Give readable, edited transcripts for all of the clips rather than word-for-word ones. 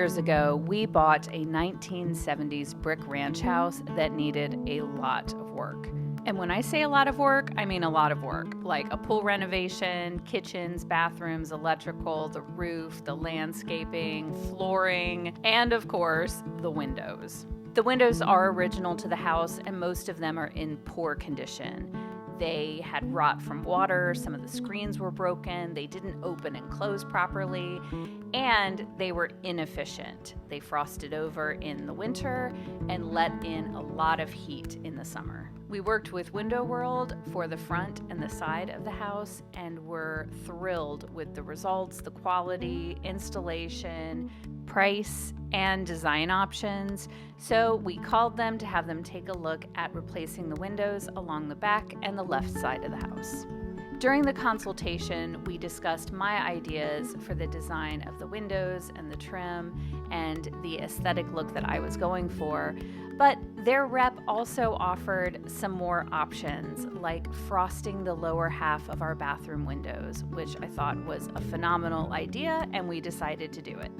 years ago, we bought a 1970s brick ranch house that needed a lot of work. And when I say a lot of work, I mean a lot of work, like a pool renovation, kitchens, bathrooms, electrical, the roof, the landscaping, flooring, and of course, the windows. The windows are original to the house, and most of them are in poor condition. They had rot from water, some of the screens were broken, they didn't open and close properly, and they were inefficient. They frosted over in the winter and let in a lot of heat in the summer. We worked with Window World for the front and the side of the house and were thrilled with the results, the quality, installation, price, and design options. So we called them to have them take a look at replacing the windows along the back and the left side of the house. During the consultation, we discussed my ideas for the design of the windows and the trim and the aesthetic look that I was going for, but their rep also offered some more options, like frosting the lower half of our bathroom windows, which I thought was a phenomenal idea, and we decided to do it.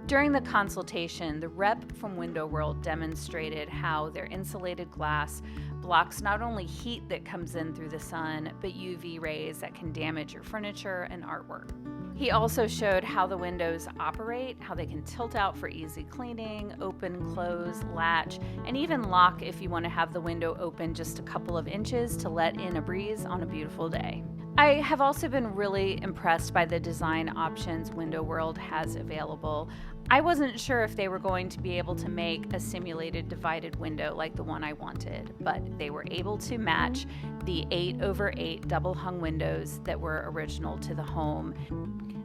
During the consultation, the rep from Window World demonstrated how their insulated glass blocks not only heat that comes in through the sun, but UV rays that can damage your furniture and artwork. He also showed how the windows operate, how they can tilt out for easy cleaning, open, close, latch, and even lock if you want to have the window open just a couple of inches to let in a breeze on a beautiful day. I have also been really impressed by the design options Window World has available. I wasn't sure if they were going to be able to make a simulated divided window like the one I wanted, but they were able to match the 8x8 double hung windows that were original to the home.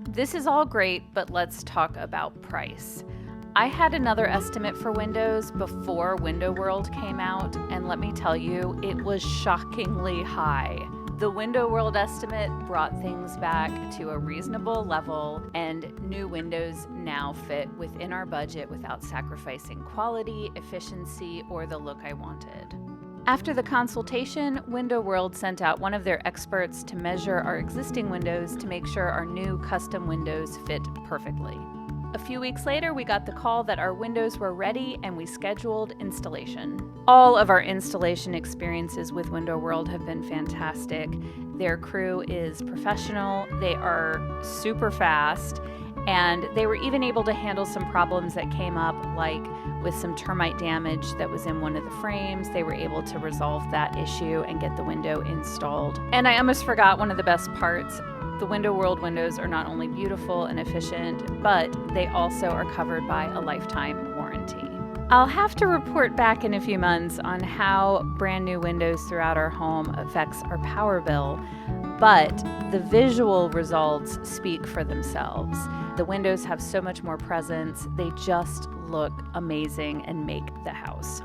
This is all great, but let's talk about price. I had another estimate for windows before Window World came out, and let me tell you, it was shockingly high. The Window World estimate brought things back to a reasonable level, and new windows now fit within our budget without sacrificing quality, efficiency, or the look I wanted. After the consultation, Window World sent out one of their experts to measure our existing windows to make sure our new custom windows fit perfectly. A few weeks later, we got the call that our windows were ready and we scheduled installation. All of our installation experiences with Window World have been fantastic. Their crew is professional, they are super fast, and they were even able to handle some problems that came up, like with some termite damage that was in one of the frames. They were able to resolve that issue and get the window installed. And I almost forgot one of the best parts. The Window World windows are not only beautiful and efficient, but they also are covered by a lifetime warranty. I'll have to report back in a few months on how brand new windows throughout our home affects our power bill, but the visual results speak for themselves. The windows have so much more presence. They just look amazing and make the house.